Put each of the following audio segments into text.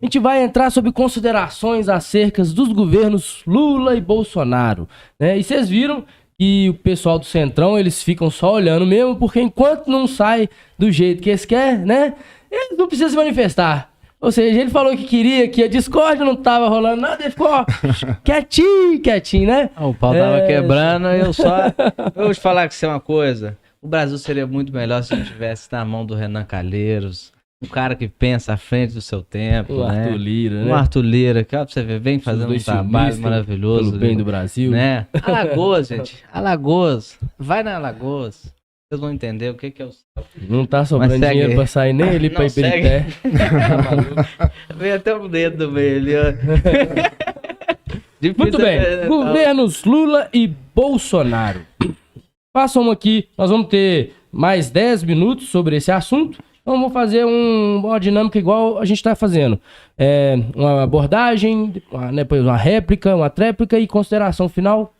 a gente vai entrar sobre considerações acerca dos governos Lula e Bolsonaro, né? E vocês viram que o pessoal do Centrão, eles ficam só olhando mesmo, porque enquanto não sai do jeito que eles querem, né? Eles não precisam se manifestar. Ou seja, ele falou que queria que a discórdia não tava rolando nada, ele ficou ó, quietinho, né? O pau tava quebrando, eu vou te falar que isso é uma coisa. O Brasil seria muito melhor se a gente tivesse na mão do Renan Calheiros, um cara que pensa à frente do seu tempo, O né? Arthur Lira, né? O Arthur Lira, que ó, pra você ver, vem fazendo um trabalho maravilhoso. Pelo bem do Brasil. Né? Alagoas, gente. Alagoas. Vai na Alagoas. Vocês vão entender o que é o céu. Não tá sobrando dinheiro pra sair nem ali pra Iberité. Vem até o dedo do meio ali, ó. Muito bem. Governos Lula e Bolsonaro. Passam aqui, nós vamos ter mais 10 minutos sobre esse assunto. Então vamos fazer uma dinâmica igual a gente está fazendo. Uma abordagem, depois uma réplica, uma tréplica e consideração final.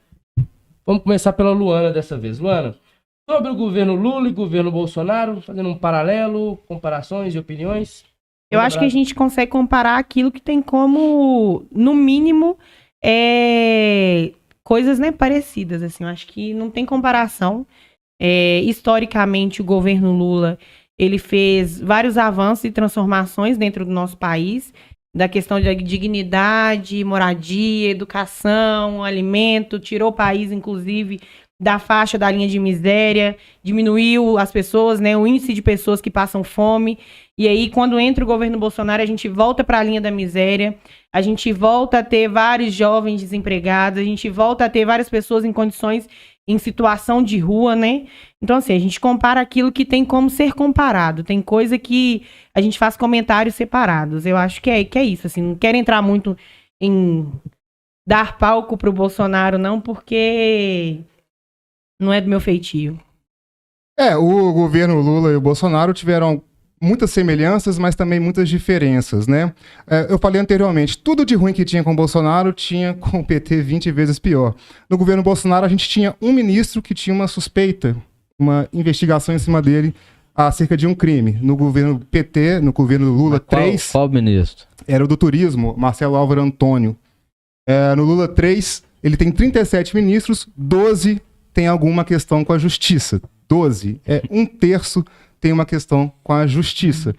Vamos começar pela Luana dessa vez. Luana, sobre o governo Lula e governo Bolsonaro, fazendo um paralelo, comparações e opiniões. Eu acho que a gente consegue comparar aquilo que tem como, no mínimo, coisas, né, parecidas. Assim. Eu acho que não tem comparação. Historicamente, o governo Lula ele fez vários avanços e transformações dentro do nosso país, da questão de dignidade, moradia, educação, alimento, tirou o país, inclusive, da faixa da linha de miséria, diminuiu as pessoas, né, o índice de pessoas que passam fome. E aí, quando entra o governo Bolsonaro, a gente volta para a linha da miséria, a gente volta a ter vários jovens desempregados, a gente volta a ter várias pessoas em condições, em situação de rua, né? Então, assim, a gente compara aquilo que tem como ser comparado. Tem coisa que a gente faz comentários separados. Eu acho que é isso, assim, não quero entrar muito em dar palco pro Bolsonaro, não, porque não é do meu feitio. O governo Lula e o Bolsonaro tiveram muitas semelhanças, mas também muitas diferenças, né? Eu falei anteriormente, tudo de ruim que tinha com o Bolsonaro tinha com o PT 20 vezes pior. No governo Bolsonaro, a gente tinha um ministro que tinha uma suspeita, uma investigação em cima dele acerca de um crime. No governo PT, no governo Lula 3... Qual ministro? Era o do turismo, Marcelo Álvaro Antônio. No Lula 3, ele tem 37 ministros, 12 tem alguma questão com a justiça. 12, um terço tem uma questão com a justiça.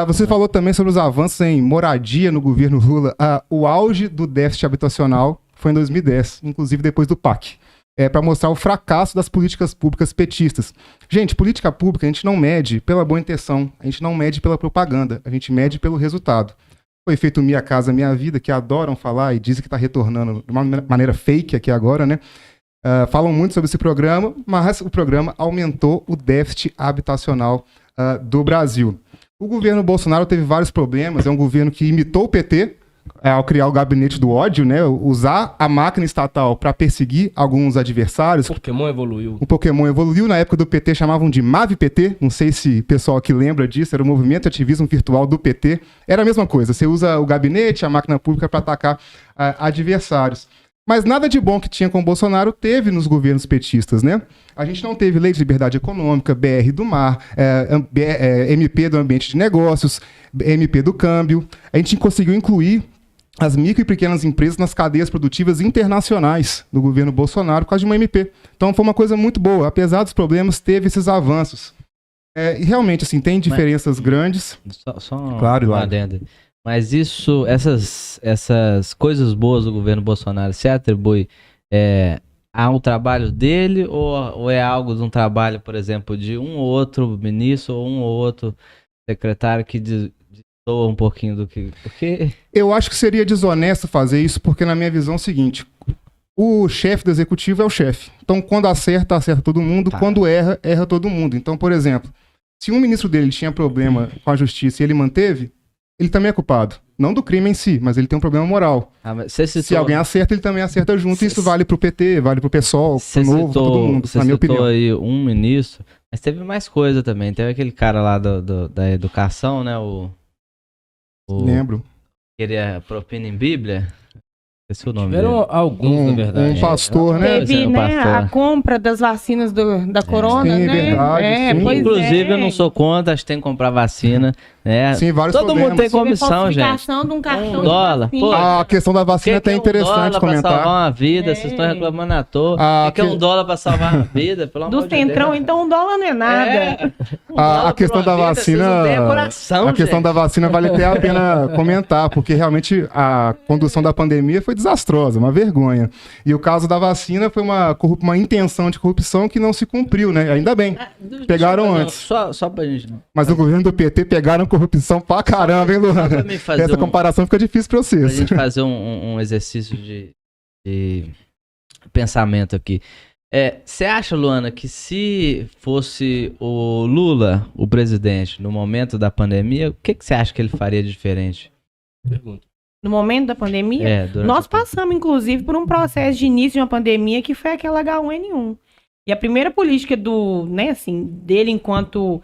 Você falou também sobre os avanços em moradia no governo Lula. O auge do déficit habitacional foi em 2010, inclusive depois do PAC. Para mostrar o fracasso das políticas públicas petistas. Gente, política pública a gente não mede pela boa intenção, a gente não mede pela propaganda, a gente mede pelo resultado. Foi feito Minha Casa Minha Vida, que adoram falar e dizem que está retornando de uma maneira fake aqui agora, né? Falam muito sobre esse programa, mas o programa aumentou o déficit habitacional do Brasil. O governo Bolsonaro teve vários problemas, é um governo que imitou o PT ao criar o gabinete do ódio, né? Usar a máquina estatal para perseguir alguns adversários. O Pokémon evoluiu. O Pokémon evoluiu, na época do PT chamavam de MAVPT, não sei se o pessoal aqui lembra disso, era o Movimento de Ativismo Virtual do PT. Era a mesma coisa, você usa o gabinete, a máquina pública para atacar adversários. Mas nada de bom que tinha com o Bolsonaro teve nos governos petistas, né? A gente não teve lei de liberdade econômica, BR do mar, MP do ambiente de negócios, MP do câmbio. A gente conseguiu incluir as micro e pequenas empresas nas cadeias produtivas internacionais do governo Bolsonaro por causa de uma MP. Então foi uma coisa muito boa. Apesar dos problemas, teve esses avanços. E realmente, assim, tem diferenças grandes. Só claro, um adendo. Mas essas coisas boas do governo Bolsonaro se atribui ao trabalho dele ou é algo de um trabalho, por exemplo, de um ou outro ministro ou um ou outro secretário que destoa um pouquinho do que... Porque... Eu acho que seria desonesto fazer isso, porque na minha visão é o seguinte, o chefe do executivo é o chefe. Então, quando acerta, acerta todo mundo, quando erra, erra todo mundo. Então, por exemplo, se um ministro dele tinha problema com a justiça e ele manteve, ele também é culpado. Não do crime em si, mas ele tem um problema moral. Se alguém acerta, ele também acerta junto. E isso vale pro PT, vale pro PSOL, pro Novo, pra todo mundo, na minha opinião. Você citou aí um ministro, mas teve mais coisa também. Teve aquele cara lá da educação, né? Lembro. Queria propina em Bíblia. Esqueci o nome Tiveram dele. alguns, na verdade. Um pastor, né? Teve, um né, pastor. a compra das vacinas da corona, Sim, né? verdade, sim. Pois Inclusive, é. eu não sou contra, acho que tem que comprar vacina, né? Sim, vários Todo mundo tem problemas. comissão, gente. Falsificação de um cartão dólar, de pô. vacina. A questão da vacina é até interessante dólar pra comentar. salvar uma vida, É. vocês estão reclamando à toa. Ah, O que é que- um dólar pra salvar uma vida, pelo Do amor de Centrão, Deus. então um dólar não é nada. É. A questão da vacina, a questão da vacina vale até a pena comentar, porque realmente a condução da pandemia foi desastrosa, uma vergonha. E o caso da vacina foi uma intenção de corrupção que não se cumpriu, né? Ainda bem. Pegaram antes. Só pra gente. Mas no governo do PT pegaram corrupção pra caramba, hein, Luana? pra mim fazer Essa comparação fica difícil pra Pra vocês. gente fazer um exercício de pensamento aqui. Você acha, Luana, que se fosse o Lula, o presidente, no momento da pandemia, o que você acha que ele faria de diferente? Pergunta. No momento da pandemia, Durante nós a- passamos, inclusive, por um processo de início de uma pandemia que foi aquela H1N1. E a primeira política dele enquanto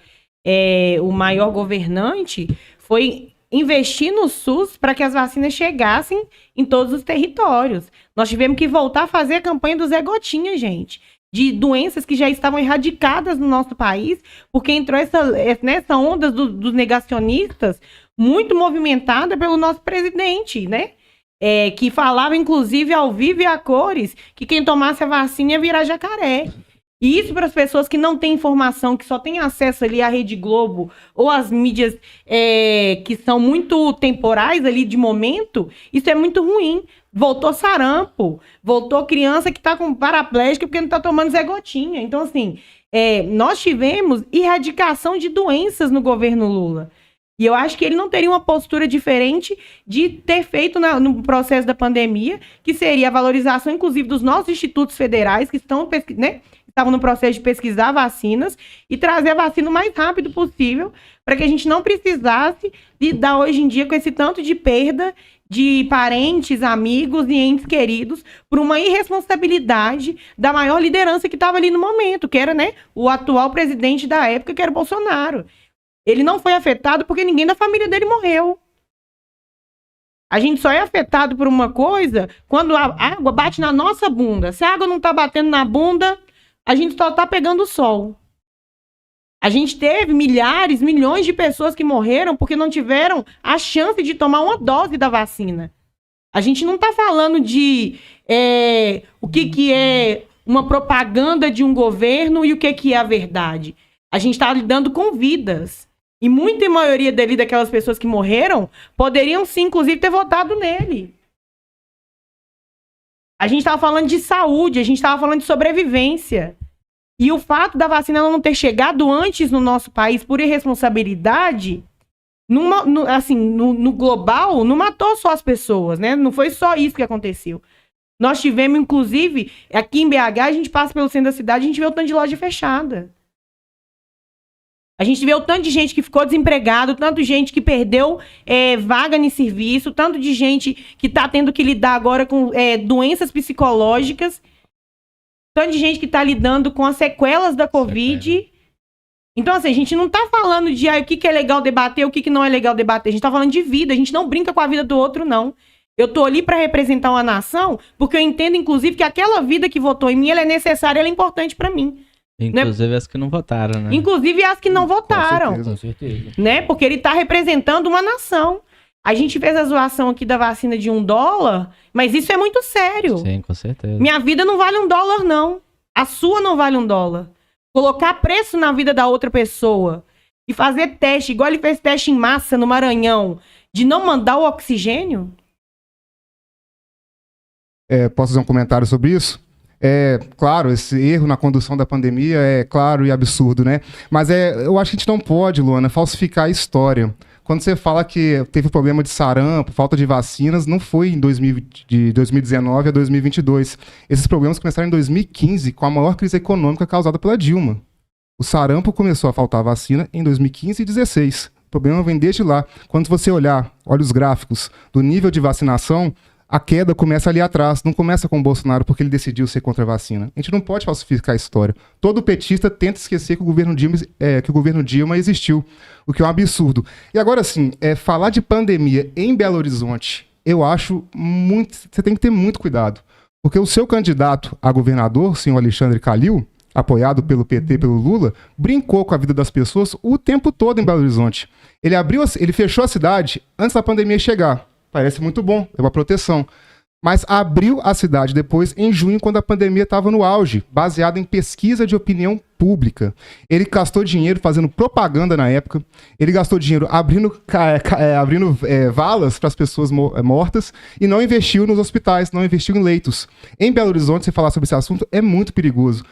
o maior governante foi investir no SUS para que as vacinas chegassem em todos os territórios. Nós tivemos que voltar a fazer a campanha do Zé Gotinha, gente, de doenças que já estavam erradicadas no nosso país, porque entrou nessa onda dos negacionistas muito movimentada pelo nosso presidente, né? Que falava, inclusive, ao vivo e a cores, que quem tomasse a vacina ia virar jacaré. E isso para as pessoas que não têm informação, que só têm acesso ali à Rede Globo ou às mídias que são muito temporais ali de momento, isso é muito ruim. Voltou sarampo, voltou criança que está com paraplégica porque não está tomando Zé Gotinha. Então, assim, nós tivemos erradicação de doenças no governo Lula. E eu acho que ele não teria uma postura diferente de ter feito no processo da pandemia, que seria a valorização, inclusive, dos nossos institutos federais, que estavam no processo de pesquisar vacinas e trazer a vacina o mais rápido possível, para que a gente não precisasse lidar hoje em dia com esse tanto de perda de parentes, amigos e entes queridos por uma irresponsabilidade da maior liderança que estava ali no momento, que era, né, o atual presidente da época, que era o Bolsonaro. Ele não foi afetado porque ninguém da família dele morreu. A gente só é afetado por uma coisa quando a água bate na nossa bunda. Se a água não está batendo na bunda, a gente só está pegando o sol. A gente teve milhares, milhões de pessoas que morreram porque não tiveram a chance de tomar uma dose da vacina. A gente não está falando de o que é uma propaganda de um governo e o que é a verdade. A gente está lidando com vidas. E muita maioria daquelas pessoas que morreram poderiam sim, inclusive, ter votado nele. A gente estava falando de saúde, a gente estava falando de sobrevivência. E o fato da vacina não ter chegado antes no nosso país por irresponsabilidade, no global, não matou só as pessoas, né? Não foi só isso que aconteceu. Nós tivemos, inclusive, aqui em BH, a gente passa pelo centro da cidade, a gente vê o tanto de loja fechada. A gente vê o tanto de gente que ficou desempregado, tanto de gente que perdeu vaga em serviço, tanto de gente que está tendo que lidar agora com doenças psicológicas, tanto de gente que está lidando com as sequelas da Covid. Então, assim, a gente não está falando de o que é legal debater, o que não é legal debater. A gente está falando de vida, a gente não brinca com a vida do outro, não. Eu tô ali para representar uma nação, porque eu entendo, inclusive, que aquela vida que votou em mim, ela é necessária, ela é importante para mim. Inclusive as que não votaram, né? Inclusive as que não votaram. Com certeza. Né? Porque ele está representando uma nação. A gente fez a zoação aqui da vacina de $1, mas isso é muito sério. Sim, com certeza. Minha vida não vale $1, não. A sua não vale $1. Colocar preço na vida da outra pessoa e fazer teste, igual ele fez teste em massa no Maranhão, de não mandar o oxigênio. Posso fazer um comentário sobre isso? Claro, esse erro na condução da pandemia é claro e absurdo, né? Mas eu acho que a gente não pode, Luana, falsificar a história. Quando você fala que teve problema de sarampo, falta de vacinas, não foi de 2019 a 2022. Esses problemas começaram em 2015, com a maior crise econômica causada pela Dilma. O sarampo começou a faltar vacina em 2015 e 2016. O problema vem desde lá. Quando você olha os gráficos do nível de vacinação, a queda começa ali atrás, não começa com o Bolsonaro porque ele decidiu ser contra a vacina. A gente não pode falsificar a história. Todo petista tenta esquecer que o governo Dilma existiu, o que é um absurdo. E agora sim, falar de pandemia em Belo Horizonte, eu acho muito... Você tem que ter muito cuidado. Porque o seu candidato a governador, o senhor Alexandre Calil, apoiado pelo PT, pelo Lula, brincou com a vida das pessoas o tempo todo em Belo Horizonte. Ele fechou a cidade antes da pandemia chegar. Parece muito bom, é uma proteção. Mas abriu a cidade depois, em junho, quando a pandemia estava no auge, baseado em pesquisa de opinião pública. Ele gastou dinheiro fazendo propaganda na época, ele gastou dinheiro abrindo valas para as pessoas mortas e não investiu nos hospitais, não investiu em leitos. Em Belo Horizonte, você falar sobre esse assunto é muito perigoso,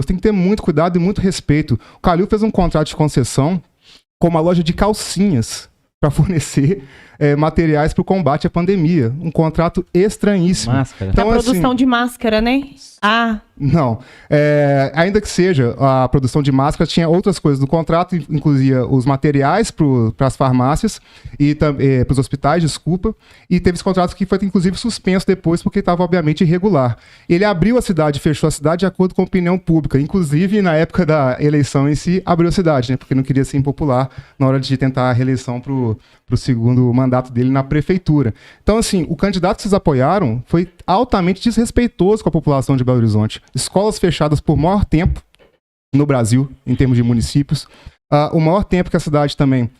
tem que ter muito cuidado e muito respeito. O Calil fez um contrato de concessão com uma loja de calcinhas para fornecer materiais para o combate à pandemia. Um contrato estranhíssimo. Máscara. Então, Então, a produção de máscara, né? Ah, não. Ainda que seja, a produção de máscaras tinha outras coisas do contrato, incluía os materiais para as farmácias e para os hospitais, desculpa, e teve esse contrato que foi inclusive suspenso depois porque estava obviamente irregular. Ele abriu a cidade, fechou a cidade de acordo com a opinião pública, inclusive na época da eleição em si, abriu a cidade, né, porque não queria ser impopular na hora de tentar a reeleição para o segundo mandato dele na prefeitura. Então, assim, o candidato que vocês apoiaram foi altamente desrespeitoso com a população de Belo Horizonte. Escolas fechadas por maior tempo no Brasil, em termos de municípios. O maior tempo que a cidade também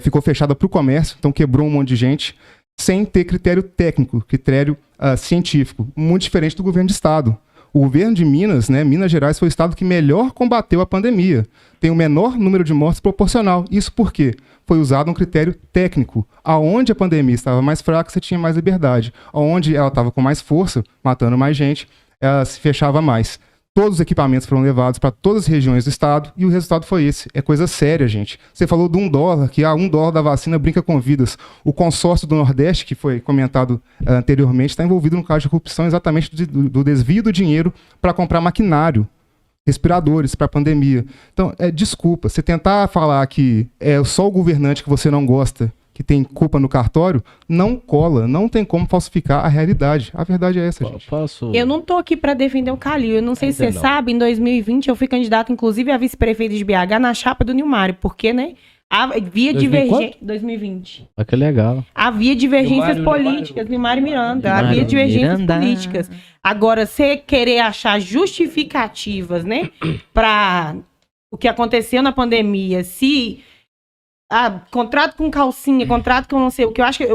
ficou fechada para o comércio, então quebrou um monte de gente, sem ter critério técnico, critério científico, muito diferente do governo de estado. O governo de Minas, né, Minas Gerais, foi o estado que melhor combateu a pandemia. Tem o menor número de mortes proporcional. Isso por quê? Foi usado um critério técnico. Aonde a pandemia estava mais fraca, você tinha mais liberdade. Aonde ela estava com mais força, matando mais gente, ela se fechava mais. Todos os equipamentos foram levados para todas as regiões do estado e o resultado foi esse. É coisa séria, gente. Você falou de $1, que $1 da vacina brinca com vidas. O consórcio do Nordeste, que foi comentado anteriormente, está envolvido no caso de corrupção exatamente do desvio do dinheiro para comprar maquinário, respiradores para a pandemia. Então, desculpa, você tentar falar que é só o governante que você não gosta que tem culpa no cartório, não cola, não tem como falsificar a realidade. A verdade é essa, gente. eu não tô aqui pra defender o Calil. Eu não sei se você sabe, em 2020 eu fui candidata, inclusive, a vice-prefeita de BH na chapa do Nilmário, porque, né, havia divergência... 2020. Olha que legal. Havia divergências políticas, Nilmário Miranda. Havia divergências políticas. Agora, você querer achar justificativas, né, pra o que aconteceu na pandemia, se... contrato com calcinha, contrato com não sei o que, eu acho que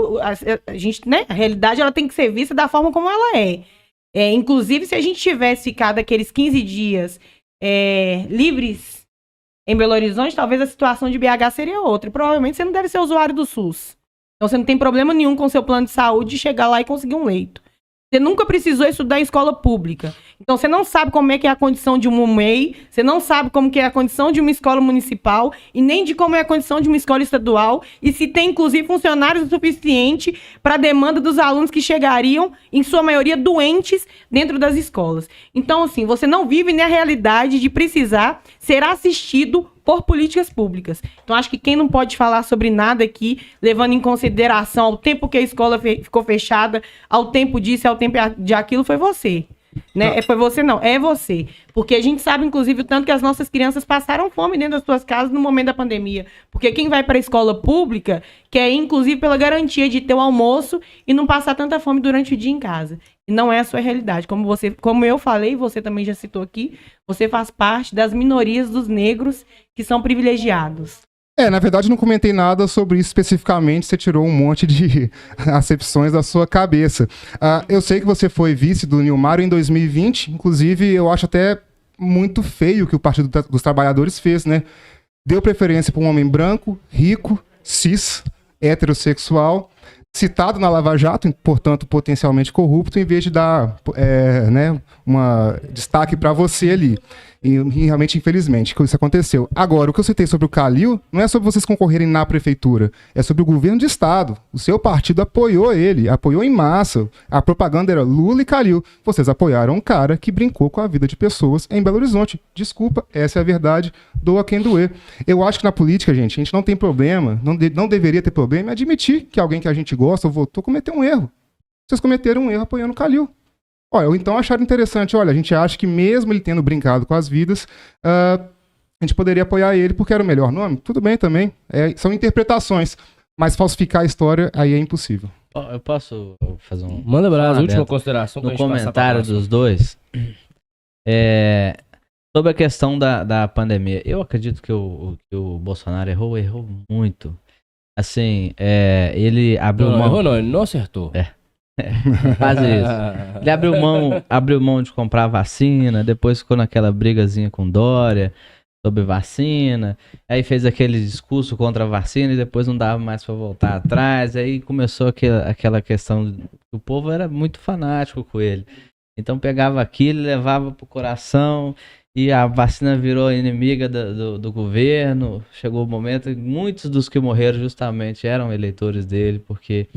a gente, né, a realidade ela tem que ser vista da forma como ela é. Inclusive, se a gente tivesse ficado aqueles 15 dias livres em Belo Horizonte, talvez a situação de BH seria outra. E provavelmente você não deve ser usuário do SUS. Então você não tem problema nenhum com o seu plano de saúde de chegar lá e conseguir um leito. Você nunca precisou estudar em escola pública. Então, você não sabe como é que é a condição de uma MEI, você não sabe como que é a condição de uma escola municipal e nem de como é a condição de uma escola estadual e se tem, inclusive, funcionários o suficiente para a demanda dos alunos que chegariam, em sua maioria, doentes dentro das escolas. Então, assim, você não vive na realidade de precisar ser assistido por políticas públicas. Então, acho que quem não pode falar sobre nada aqui, levando em consideração ao tempo que a escola ficou fechada, ao tempo disso, ao tempo de aquilo, foi você. Né? Foi você não, é você. Porque a gente sabe, inclusive, o tanto que as nossas crianças passaram fome dentro das suas casas no momento da pandemia. Porque quem vai para a escola pública quer, inclusive, pela garantia de ter o almoço e não passar tanta fome durante o dia em casa. E não é a sua realidade. Como eu falei, você também já citou aqui, você faz parte das minorias dos negros que são privilegiados. Na verdade, não comentei nada sobre isso especificamente, você tirou um monte de acepções da sua cabeça. Eu sei que você foi vice do Nilmário em 2020, inclusive eu acho até muito feio o que o Partido dos Trabalhadores fez, né? Deu preferência para um homem branco, rico, cis, heterossexual, citado na Lava Jato, portanto potencialmente corrupto, em vez de dar destaque para você ali. E realmente, infelizmente, que isso aconteceu. Agora, o que eu citei sobre o Calil não é sobre vocês concorrerem na prefeitura, é sobre o governo de estado. O seu partido apoiou ele, apoiou em massa. A propaganda era Lula e Calil. Vocês apoiaram um cara que brincou com a vida de pessoas em Belo Horizonte. Desculpa, essa é a verdade, doa quem doer. Eu acho que na política, gente, a gente não tem problema, não deveria ter problema em admitir que alguém que a gente gosta ou votou cometeu um erro. Vocês cometeram um erro apoiando o Calil. Ou então acharam interessante, a gente acha que mesmo ele tendo brincado com as vidas, a gente poderia apoiar ele porque era o melhor nome. Tudo bem também, são interpretações, mas falsificar a história aí é impossível. Eu posso fazer um... Manda brasa, Fala, última Beto. consideração. No pra gente passar pra comentário próxima. dos dois, sobre a questão da pandemia. Eu acredito que o Bolsonaro errou muito. Assim, ele abriu Não, mão... errou não, ele não acertou. Quase isso. Ele abriu mão de comprar vacina, depois ficou naquela brigazinha com Dória sobre vacina, aí fez aquele discurso contra a vacina e depois não dava mais pra voltar atrás, aí começou aquela questão que o povo era muito fanático com ele. Então pegava aquilo, levava pro coração e a vacina virou inimiga do governo. Chegou o momento que muitos dos que morreram justamente eram eleitores dele, porque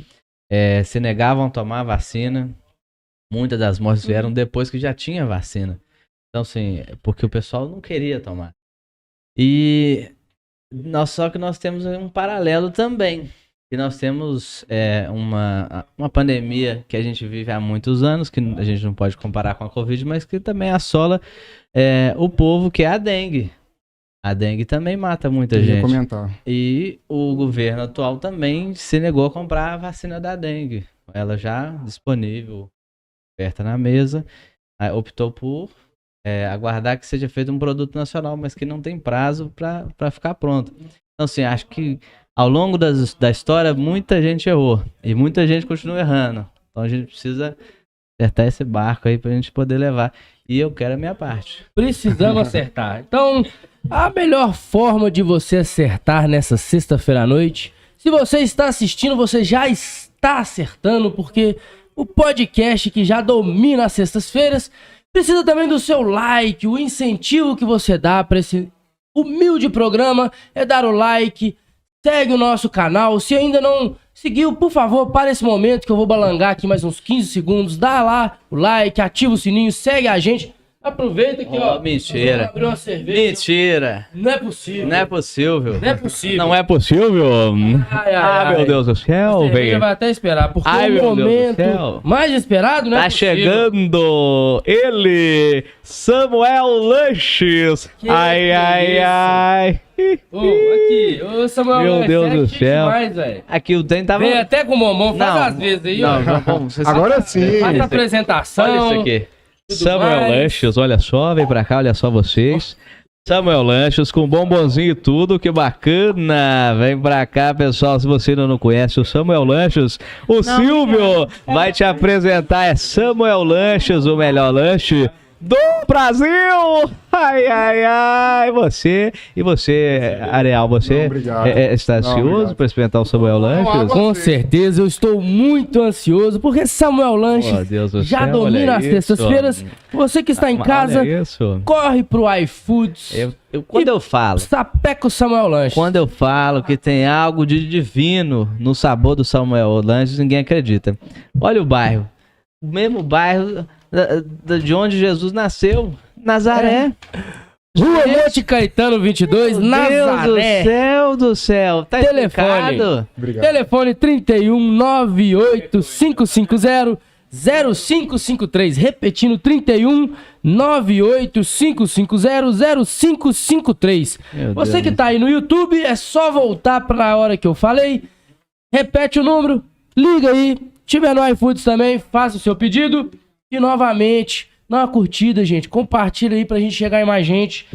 se negavam a tomar a vacina. Muitas das mortes vieram depois que já tinha vacina. Então, assim, porque o pessoal não queria tomar. E só que nós temos um paralelo também. E nós temos uma pandemia que a gente vive há muitos anos, que a gente não pode comparar com a Covid, mas que também assola o povo, que é a dengue. A dengue também mata muita Eu ia gente. comentar. E o governo atual também se negou a comprar a vacina da dengue. Ela já disponível, aberta na mesa, optou por aguardar que seja feito um produto nacional, mas que não tem prazo para ficar pronto. Então, assim, acho que ao longo da história, muita gente errou. E muita gente continua errando. Então a gente precisa acertar esse barco aí pra gente poder levar. E eu quero a minha parte. Precisamos acertar. Então, a melhor forma de você acertar nessa sexta-feira à noite, se você está assistindo, você já está acertando, porque o podcast que já domina as sextas-feiras precisa também do seu like. O incentivo que você dá para esse humilde programa é dar o like, segue o nosso canal. Se ainda não seguiu, por favor, para esse momento que eu vou balangar aqui mais uns 15 segundos, dá lá o like, ativa o sininho, segue a gente. Aproveita que, ó, mentira. vamos abrir uma cerveja. Mentira! Não é possível. Não é possível. Não é possível. Não é possível? Ai, ai, ai. Meu Deus do A céu, cerveja velho. vai até esperar, porque Ai, o meu Deus do momento céu. mais esperado, né? Tá chegando ele, Samuel Lanches. Que Ai, ai, isso? ai. Ô, Samuel, Meu Lanches, Deus é do chique céu. demais, velho. Aqui o trem tava... Vem até com o bombom, faz às vezes aí, ó. Não, vamos, você Agora sabe. sim. Faz a apresentação. Olha isso aqui. tudo Samuel mais. Lanches, olha só, vem pra cá, olha só vocês. Samuel Lanches com bombonzinho e tudo, que bacana. Vem pra cá, pessoal, se você ainda não conhece o Samuel Lanches, o Silvio vai te apresentar. É Samuel Lanches, o melhor lanche do Brasil. Ai, ai, ai, você, Areal, você Não, obrigado. está Não, ansioso obrigado. para experimentar o Samuel Lanches? Com certeza, eu estou muito ansioso, porque Samuel Lanches Oh, Deus do já céu, domina olha as isso. sextas-feiras. Você que está em casa, Olha isso. corre pro iFoods, Quando eu falo, sapeca o Samuel Lanches. Quando eu falo que tem algo de divino no sabor do Samuel Lanches, ninguém acredita. Olha o bairro. O mesmo bairro de onde Jesus nasceu. Nazaré. Rua Monte Caetano 22, Meu Nazaré. Deus do céu. Tá Telefone. explicado? Obrigado. Telefone 31 98 550 0553. Repetindo, 31 98 550 0553. Meu Você Deus. que tá aí no YouTube, é só voltar pra hora que eu falei. Repete o número, liga aí. Tiver no iFoods também, faça o seu pedido. E novamente, dá uma curtida, gente. Compartilha aí pra gente chegar em mais gente.